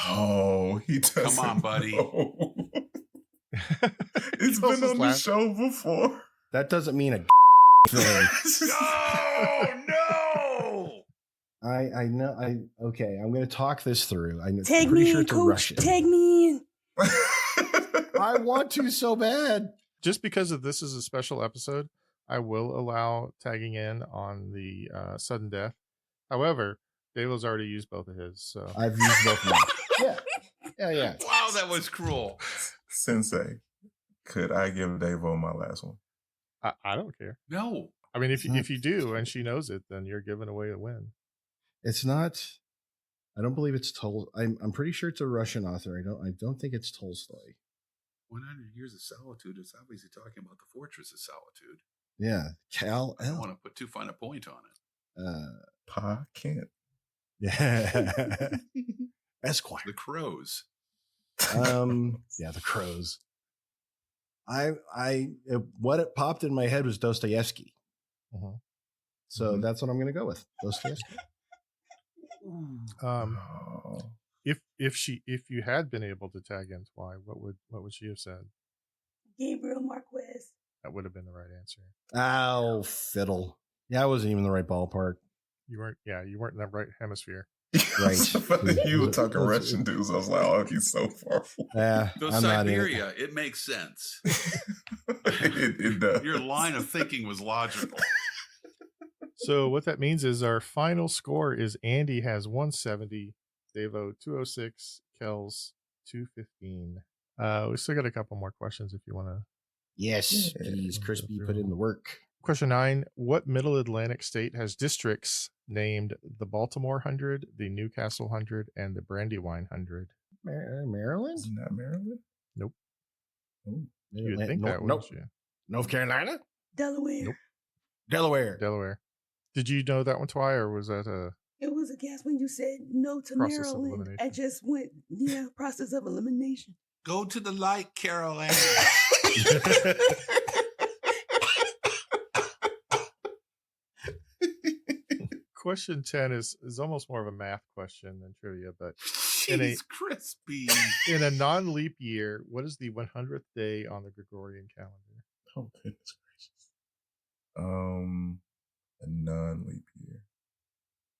Oh, he doesn't. Come on, buddy. know. It's Kels been is on the laughing. show before. That doesn't mean a thing. No! I know. Okay. I'm going to talk this through. I'm Tag pretty me sure in, it's a coach. Russian. Tag me in. I want to so bad. Just because of this is a special episode, I will allow tagging in on the sudden death. However, Dave's already used both of his, so I've used both of them. Yeah. Wow, that was cruel. Sensei, could I give Davo my last one? I don't care. No. I mean, if you do and she knows it, then you're giving away a win. It's not. I don't believe it's I'm pretty sure it's a Russian author. I don't think it's Tolstoy. 100 Years of Solitude is obviously talking about the Fortress of Solitude. Yeah, Cal. I don't want to put too fine a point on it. Pa Kent. Yeah. Esquire. The Crows. Yeah, the Crows. What it popped in my head was Dostoevsky. Mhm. So that's what I'm going to go with. Dostoevsky. Oh. if you had been able to tag in Twy, what would she have said? Gabriel Marquez. That would have been the right answer. Oh, fiddle. Yeah, I wasn't even in the right ballpark. You weren't in the right hemisphere. Right. You were talking Russian dudes. I was like, oh, he's so far. Yeah, So I'm not in it. Siberia, it makes sense. It does. Your line of thinking was logical. So what that means is our final score is Andy has 170, Davo 206, Kells 215. We still got a couple more questions if you want to. Yes, please, Crispy, put in the work. Question 9. What middle Atlantic state has districts named the Baltimore 100, the Newcastle 100, and the Brandywine 100? Maryland? Isn't that Maryland? Nope. Oh. You would think that, nope. wouldn't you? North Carolina? Delaware. Nope. Delaware. Did you know that one, Twy, or was that a... It was a guess when you said no to Process of Maryland. elimination. I just went, process of elimination. Go to the light, Carolina. Question 10 is almost more of a math question than trivia, but in Jeez, Crispy. a non-leap year, what is the 100th day on the Gregorian calendar? Oh, goodness gracious. A non-leap year.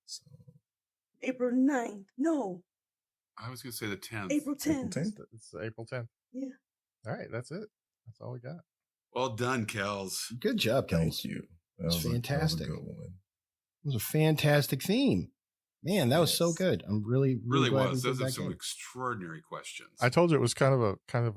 So April 9th. No, I was going to say the 10th. April 10th. It's April 10th. Yeah. All right, that's it. That's all we got. Well done, Kells. Good job, Kells. thank you. That It's was fantastic. A good one. It was a fantastic theme. Man, that was so good. I'm really Really glad was. we Those did are that some game. extraordinary questions. I told you it was kind of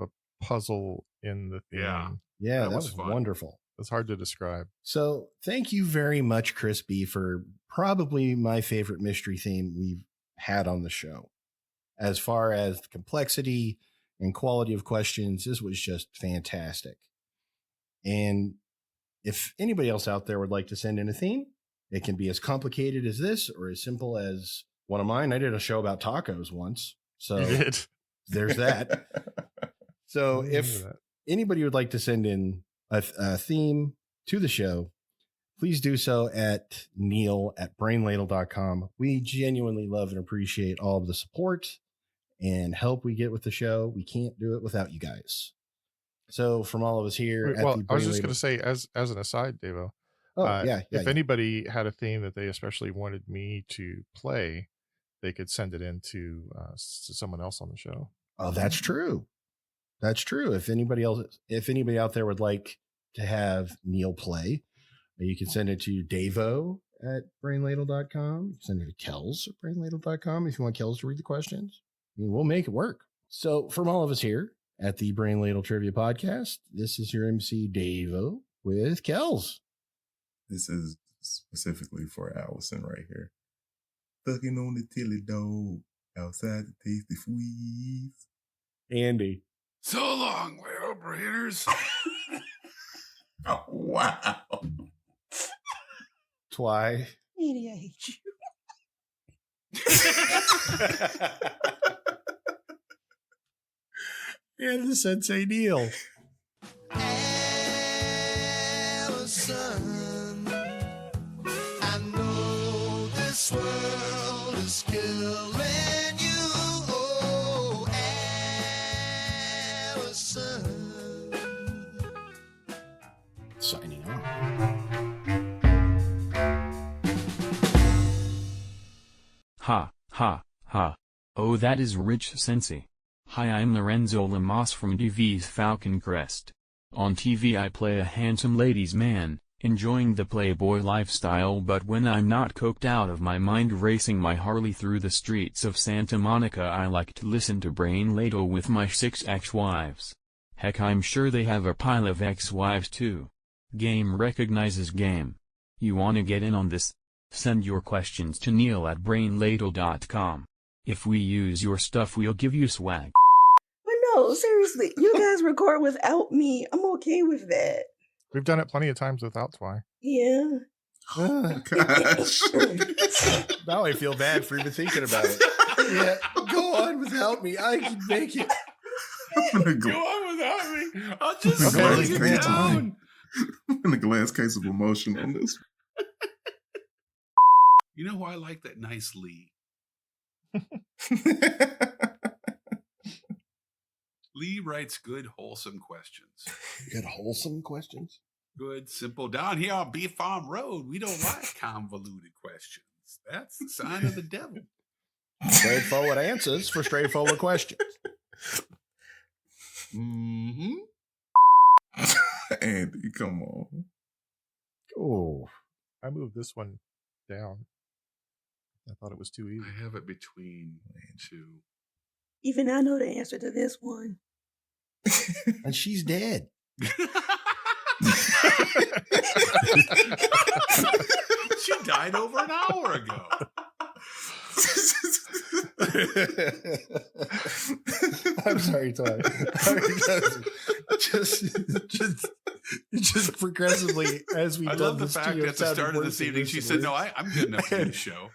a puzzle in the theme. Yeah. Yeah, That that was was fun. wonderful. It's hard to describe. So thank you very much, Crispy, for probably my favorite mystery theme we've had on the show. As far as the complexity and quality of questions, this was just fantastic. And if anybody else out there would like to send in a theme, it can be as complicated as this or as simple as one of mine. I did a show about tacos once. So You did. there's that. So I if remember that. anybody would like to send in a theme to the show, please do so at neil@brainladle.com. We genuinely love and appreciate all of the support and help we get with the show. We can't do it without you guys. So from all of us here at Well, the I was Brain just going Ladle- to say, as an aside, Davo, yeah. if anybody had a theme that they especially wanted me to play, they could send it in to someone else on the show. Oh, that's true. That's true. If anybody out there would like to have Neil play, you can send it to Davo@brainladle.com. You can send it to Kells@brainladle.com if you want Kells to read the questions. I mean, we'll make it work. So from all of us here at the Brain Ladle Trivia Podcast, this is your MC Davo with Kells. This is specifically for Allison right here. Fucking on the tilly dog outside the tasty squeeze. Andy. So long, little breeders. Oh, wow. Twy. Andy, I hate you. And the Sensei Neil. Allison, I know this world is killing you. Oh, Allison. Signing off. Ha, ha, ha. Oh, that is rich sensei. Hi, I'm Lorenzo Lamas from TV's Falcon Crest. On TV I play a handsome ladies' man, enjoying the playboy lifestyle, but when I'm not coked out of my mind racing my Harley through the streets of Santa Monica, I like to listen to Brain Ladle with my 6 ex-wives. Heck, I'm sure they have a pile of ex-wives too. Game recognizes game. You wanna get in on this? Send your questions to neil@brainladle.com. If we use your stuff, we'll give you swag. But no, seriously, you guys record without me. I'm okay with that. We've done it plenty of times without Twy. Yeah. Gosh. Now I feel bad for even thinking about it. Yeah, go on without me. I can make it. I'm gonna Go go. on without me. I'll just Okay, slow let's you bring it down. I'm in a glass case of emotion on this. You know who I like? That nice Lee. Lee writes good, wholesome questions. You got wholesome questions? Good, simple. Down here on Beef Farm Road, we don't like convoluted questions. That's the sign of the devil. Straightforward answers for straightforward questions. Mm-hmm. Andy, come on. Oh, I moved this one down. I thought it was too easy. I have it between two. Even I know the answer to this one. And she's dead. She died over an hour ago. I'm sorry, Todd. Just progressively as we. I love the fact that at the start of this evening she said, "No, I'm good enough for this show."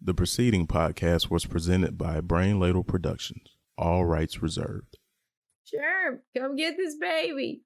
The preceding podcast was presented by Brain Ladle Productions. All rights reserved. Sure, come get this baby.